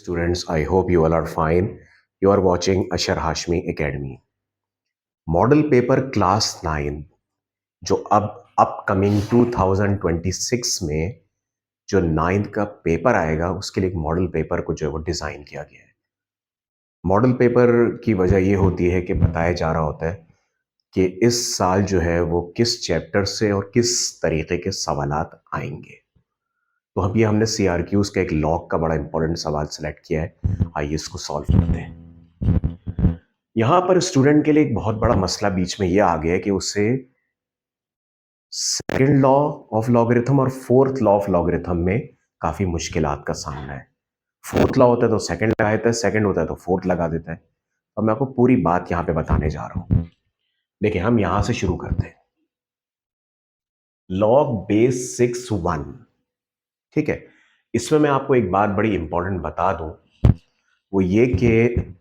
Students, I hope you all are fine. You are watching Ashar Hashmi Academy. Model paper class 9 जो अब upcoming 2026 में जो 9th का paper आएगा उसके लिए एक मॉडल पेपर को जो है वो डिज़ाइन किया गया है। मॉडल पेपर की वजह ये होती है कि बताया जा रहा होता है कि इस साल जो है वो किस चैप्टर से और किस तरीके के सवालात आएंगे। तो अभी हमने CRQs का एक लॉग का बड़ा इंपॉर्टेंट सवाल सेलेक्ट किया है। आइए इसको सॉल्व करते हैं। यहाँ पर स्टूडेंट के लिए एक बहुत बड़ा मसला बीच में ये आ गया है कि उसे सेकंड लॉ ऑफ लॉगरिथम और फोर्थ लॉ ऑफ लॉगरिथम में काफी मुश्किलात का सामना है। फोर्थ लॉ होता है तो सेकंड लगा देता है, सेकंड होता है तो फोर्थ लगा देता है। अब मैं आपको पूरी बात यहाँ पे बताने जा रहा हूं। देखिए हम यहां से शुरू करते हैं। लॉग बेस 6 1, ठीक है। इसमें मैं आपको एक बात बड़ी इंपॉर्टेंट बता दूं, वो ये कि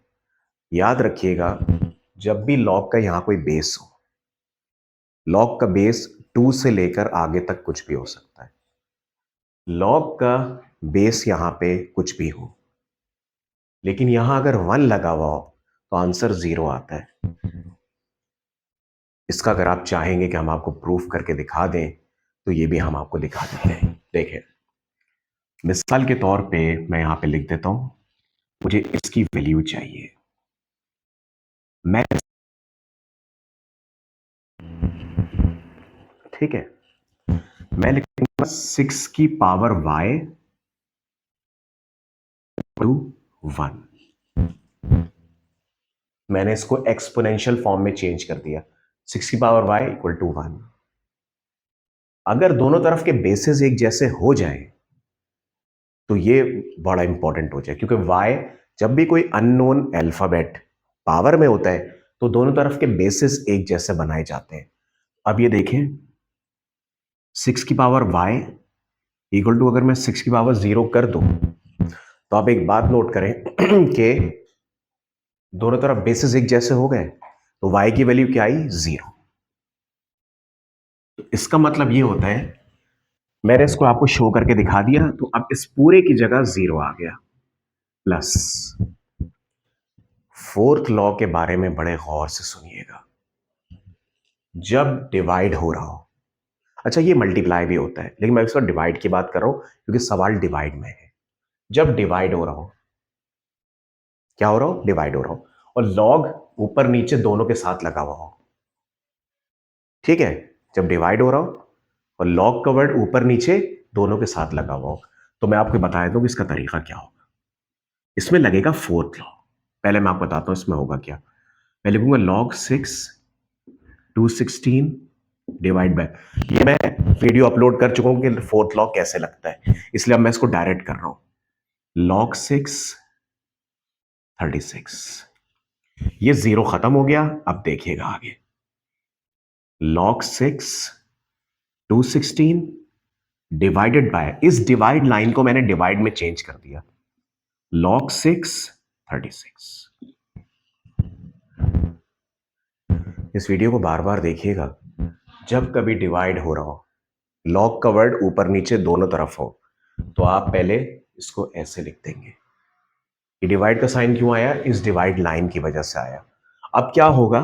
याद रखिएगा जब भी लॉग का यहां कोई बेस हो, लॉग का बेस 2 से लेकर आगे तक कुछ भी हो सकता है। लॉग का बेस यहां पे कुछ भी हो, लेकिन यहां अगर 1 लगा हुआ हो तो आंसर 0 आता है। इसका अगर आप चाहेंगे कि हम आपको प्रूफ करके दिखा दें तो ये भी हम आपको दिखा देते हैं। देखिए मिसाल के तौर पे मैं यहां पे लिख देता हूं, मुझे इसकी वैल्यू चाहिए। मैं ठीक है, मैं लिखूंगा 6 की पावर y टू 1। मैंने इसको एक्सपोनेंशियल फॉर्म में चेंज कर दिया, 6 की पावर y इक्वल टू 1। अगर दोनों तरफ के बेसिस एक जैसे हो जाए तो ये बड़ा इंपॉर्टेंट हो जाए, क्योंकि y जब भी कोई अननोन अल्फाबेट पावर में होता है तो दोनों तरफ के बेसिस एक जैसे बनाए जाते हैं। अब ये देखें 6 की पावर y इक्वल टू, अगर मैं 6 की पावर 0 कर दूं तो आप एक बात नोट करें कि दोनों तरफ बेसिस एक जैसे हो गए तो y की वैल्यू क्या आई? 0। तो इसका मतलब ये होता है, मैंने इसको आपको शो करके दिखा दिया तो अब इस पूरे की जगह 0 आ गया। प्लस फोर्थ लॉ के बारे में बड़े गौर से सुनिएगा। जब डिवाइड हो रहा हो, अच्छा ये मल्टीप्लाई भी होता है लेकिन मैं इसका डिवाइड की बात कर रहा हूं क्योंकि सवाल डिवाइड में है। जब डिवाइड हो रहा हो, क्या हो रहा हो? डिवाइड हो रहा हो, और लॉग ऊपर नीचे दोनों के साथ लगा हुआ हो, ठीक है। जब डिवाइड हो रहा हो और लॉग का वर्ड ऊपर नीचे दोनों के साथ लगा हुआ हो, तो मैं आपको बता देता हूं कि इसका तरीका क्या होगा। इसमें लगेगा फोर्थ लॉ। पहले मैं आपको बताता हूं इसमें होगा क्या। मैं लिखूंगा log 6 216 डिवाइड बाय, ये मैं वीडियो अपलोड कर चुका हूं कि फोर्थ लॉ कैसे लगता है, इसलिए अब मैं इसको डायरेक्ट कर रहा हूं। log 6 36, ये 0 खत्म हो गया। अब देखिएगा आगे, log 6 216 डिवाइडेड बाय, इस डिवाइड लाइन को मैंने डिवाइड में चेंज कर दिया, log 6 36। इस वीडियो को बार बार देखिएगा। जब कभी डिवाइड हो रहा हो, लॉग का वर्ड ऊपर नीचे दोनों तरफ हो, तो आप पहले इसको ऐसे लिख देंगे। ये डिवाइड का साइन क्यों आया? इस डिवाइड लाइन की वजह से आया। अब क्या होगा,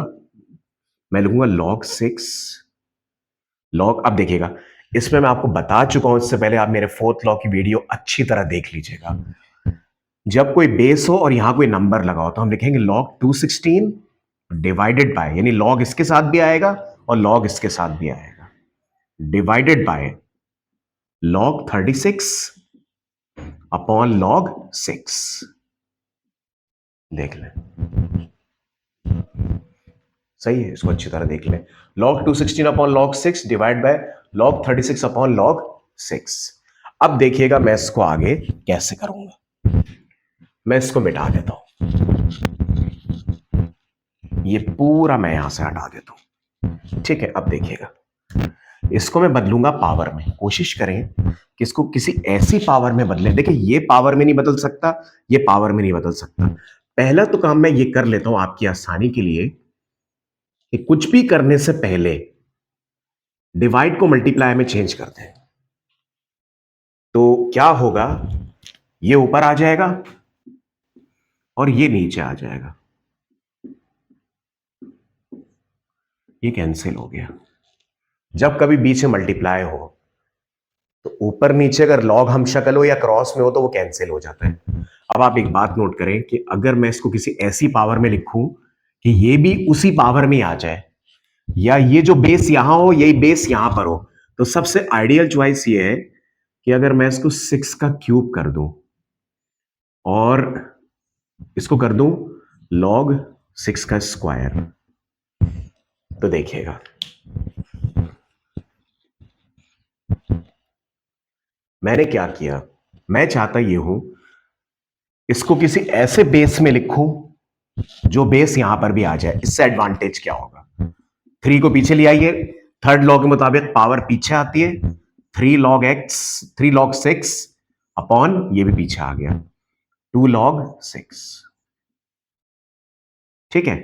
मैं लिखूंगा log 6 लॉग। अब देखिएगा इसमें मैं आपको बता चुका हूं इससे पहले, आप मेरे फोर्थ लॉ की वीडियो अच्छी तरह देख लीजिएगा। जब कोई बेस हो और यहां कोई नंबर लगा हो तो हम लिखेंगे log 216 डिवाइडेड बाय, यानी log इसके साथ भी आएगा और log इसके साथ भी आएगा, divided by log 36 upon log 6। देख लें, सही है, इसको अच्छी तरह देख लें। log 216 upon log 6 divide by log 36 upon log 6। अब देखिएगा मैं इसको आगे कैसे करूंगा। मैं इसको मिटा देता हूं, ये पूरा मैं यहां से हटा देता हूं, ठीक है। अब देखिएगा इसको मैं बदलूंगा पावर में। कोशिश करें कि इसको किसी ऐसी पावर में बदलें। देखिए ये पावर में नहीं बदल सकता, ये पावर में नहीं बदल सकता। पहला तो काम मैं ये कर लेता हूं आपकी आसानी के लिए कि कुछ भी करने से पहले डिवाइड को मल्टीप्लाई में चेंज करते हैं। तो क्या होगा, ये ऊपर आ जाएगा और ये नीचे आ जाएगा, ये कैंसिल हो गया। जब कभी बीच में मल्टीप्लाई हो तो ऊपर नीचे अगर लॉग हम शक्ल हो या क्रॉस में हो तो वो कैंसिल हो जाता है। अब आप एक बात नोट करें कि अगर मैं इसको किसी ऐसी पावर में लिखूं कि ये भी उसी पावर में आ जाए, या ये जो बेस यहां हो यही बेस यहां पर हो, तो सबसे आइडियल चॉइस ये है कि अगर मैं इसको 6 का क्यूब कर दूं और इसको कर दूं log 6 का स्क्वायर, तो देखिएगा मैंने क्या किया। मैं चाहता ये हूं इसको किसी ऐसे बेस में लिखूं जो बेस यहां पर भी आ जाए। इससे एडवांटेज क्या होगा, 3 को पीछे ले आइए, थर्ड लॉ के मुताबिक पावर पीछे आती है, 3 log 6 अपॉन ये भी पीछे आ गया 2 log 6। ठीक है,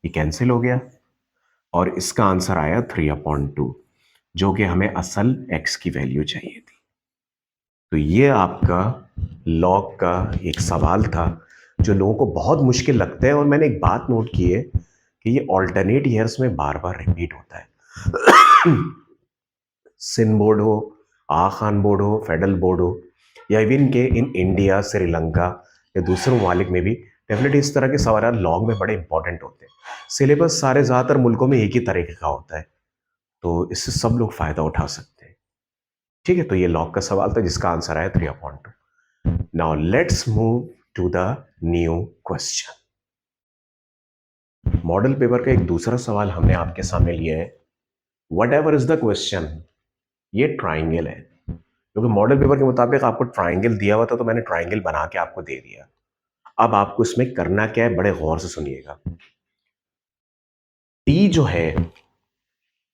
ये कैंसिल हो गया और इसका आंसर आया 3/2, जो कि हमें असल x की वैल्यू चाहिए थी। तो ये आपका लॉग का एक सवाल था जो लोगों को बहुत मुश्किल लगता है, और मैंने एक बात नोट की है कि ये ऑल्टरनेट ईयर्स में बार बार रिपीट होता है। सिंध बोर्ड हो, खान बोर्ड हो, फेडरल बोर्ड हो, या इवन के इन इंडिया, श्रीलंका या दूसरे ममालिक में भी डेफिनेटली इस तरह के सवाल लॉग में बड़े इंपॉर्टेंट होते हैं। सिलेबस सारे ज़्यादातर मुल्कों में एक ही तरीके का होता है, तो इससे सब लोग फायदा उठा सकते हैं। ठीक है, तो ये लॉग का सवाल था जिसका आंसर आया 3/2। Now let's move to the new question. Model paper का एक दूसरा सवाल हमने आपके सामने लिया है। Whatever is the question, ये ट्राइंगल है, क्योंकि मॉडल पेपर के मुताबिक आपको ट्राइंगल दिया हुआ था तो मैंने ट्राइंगल बना के आपको दे दिया। अब आपको इसमें करना क्या है, बड़े गौर से सुनिएगा। टी जो है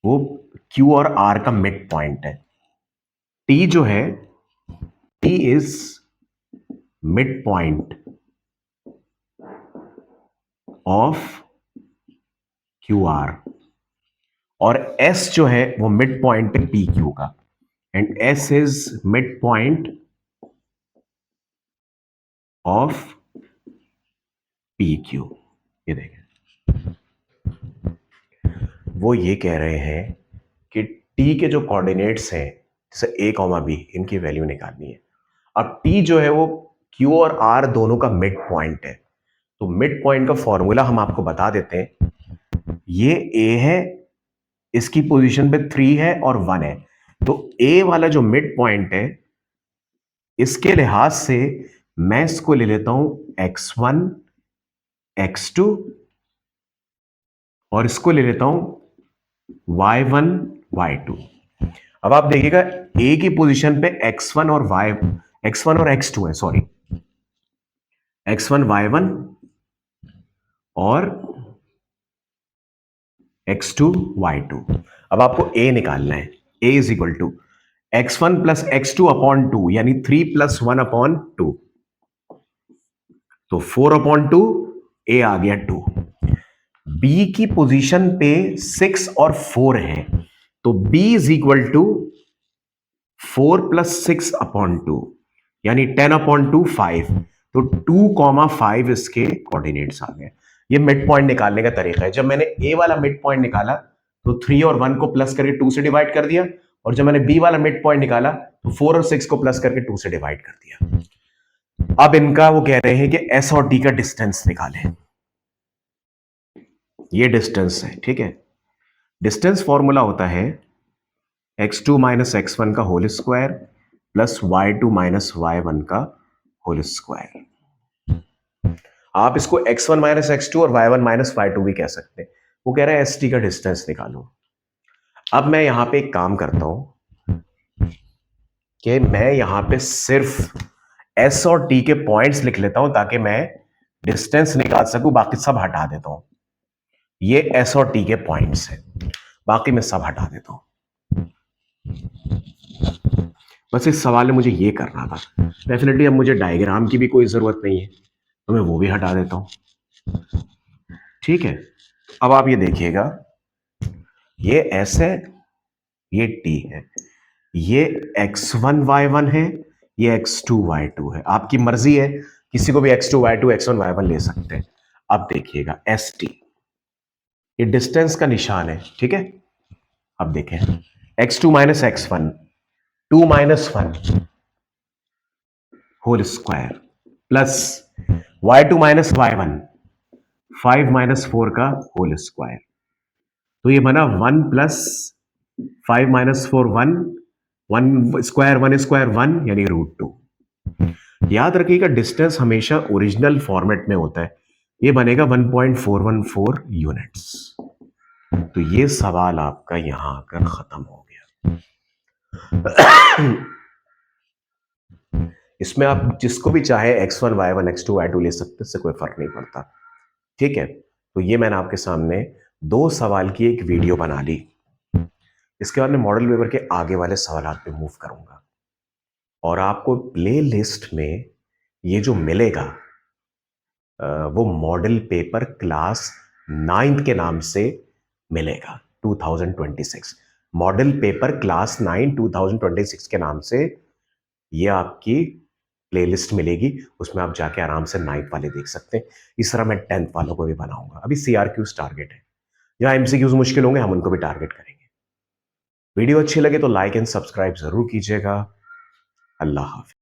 वो क्यू और आर का मिड पॉइंट है। टी जो है, T is mid point of Q R, और एस जो है वो मिड पॉइंट है पी क्यू का, and S is mid point of P Q. ये देखें, वो ये कह रहे हैं कि टी के जो कोऑर्डिनेट्स हैं जैसे a, b, इनकी वैल्यू निकालनी है। अब टी जो है वो q और r दोनों का मिड पॉइंट है, तो मिड पॉइंट का फॉर्मूला हम आपको बता देते हैं। ये a है, इसकी पोजीशन पे 3 है और 1 है, तो a वाला जो मिड पॉइंट है इसके लिहाज से मैं इसको ले लेता हूं x1 x2 और इसको ले लेता हूं y1 y2। अब आप देखिएगा a की पोजीशन पे x1 और x2 है, सॉरी x1 y1 और x2 y2। अब आपको a निकालना है। a is equal to x1 plus x2 upon 2, यानी 3 प्लस 1 अपॉन 2, तो 4/2, a आ गया 2। b की पोजीशन पे 6 और 4 है, तो b is equal to 4 plus 6 upon 2, यानी 10/2 5, तो 2,5 इसके कोऑर्डिनेट्स आ गए। ये मिड पॉइंट निकालने का तरीका है। जब मैंने ए वाला मिड पॉइंट निकाला तो 3 और 1 को प्लस करके 2 से डिवाइड कर दिया, और जब मैंने बी वाला मिड पॉइंट निकाला तो 4 और 6 को प्लस करके 2 से डिवाइड कर दिया। अब इनका वो कह रहे हैं कि एस और डी का डिस्टेंस निकालें। ये डिस्टेंस है, ठीक है। डिस्टेंस फॉर्मूला होता है x2 माइनस x1 का whole square plus y2 minus y1 का होल स्क्वायर। आप इसको x1 माइनस x2 और y1 माइनस y2 भी कह सकते हैं। वो कह रहा है एस टी का डिस्टेंस निकालो। अब मैं यहां पे एक काम करता हूं कि मैं यहां पे सिर्फ एस और टी के पॉइंट्स लिख लेता हूं ताकि मैं डिस्टेंस निकाल सकूं, बाकी सब हटा देता हूं। ये एस और टी के पॉइंट्स हैं, बाकी मैं सब हटा देता हूं। बस इस सवाल में मुझे ये करना था। डेफिनेटली अब मुझे डायग्राम की भी कोई जरूरत नहीं है, तो मैं वो भी हटा देता हूं। ठीक है, अब आप ये देखिएगा, ये एस है, ये टी है, ये x1 y1 है, ये x2 y2 है। आपकी मर्जी है किसी को भी x2 y2 x1 y1 ले सकते हैं। अब देखिएगा st, ये डिस्टेंस का निशान है, ठीक है। अब देखें x2 minus x1, 2 minus 1 whole square plus y2 minus y1, 5 minus 4 का होल स्क्वायर। तो ये बना 1 प्लस 5 माइनस 4 1, 1 स्क्वायर 1 स्क्वायर 1 यानी √2। याद रखिएगा डिस्टेंस हमेशा ओरिजिनल फॉर्मेट में होता है, ये बनेगा 1.414 यूनिट्स। तो ये सवाल आपका यहां आकर खत्म हो गया। इसमें आप जिसको भी चाहे x1 y1 x2 y2 ले सकते, इससे कोई फर्क नहीं पड़ता, ठीक है। तो ये मैंने आपके सामने 2 सवाल की एक वीडियो बना ली। इसके बाद मैं मॉडल पेपर के आगे वाले सवाल पे मूव करूंगा और आपको प्ले लिस्ट में ये जो मिलेगा वो मॉडल पेपर क्लास 9th के नाम से मिलेगा। 2026 मॉडल पेपर क्लास 9 2026 के नाम से ये आपकी प्लेलिस्ट मिलेगी। उसमें आप जाके आराम से 9th वाले देख सकते हैं। इस तरह मैं 10th वालों को भी बनाऊंगा। अभी CRQs टारगेट है, जहां MCQs मुश्किल होंगे हम उनको भी टारगेट करेंगे। वीडियो अच्छी लगे तो लाइक एंड सब्सक्राइब जरूर कीजिएगा। अल्लाह हाफिज।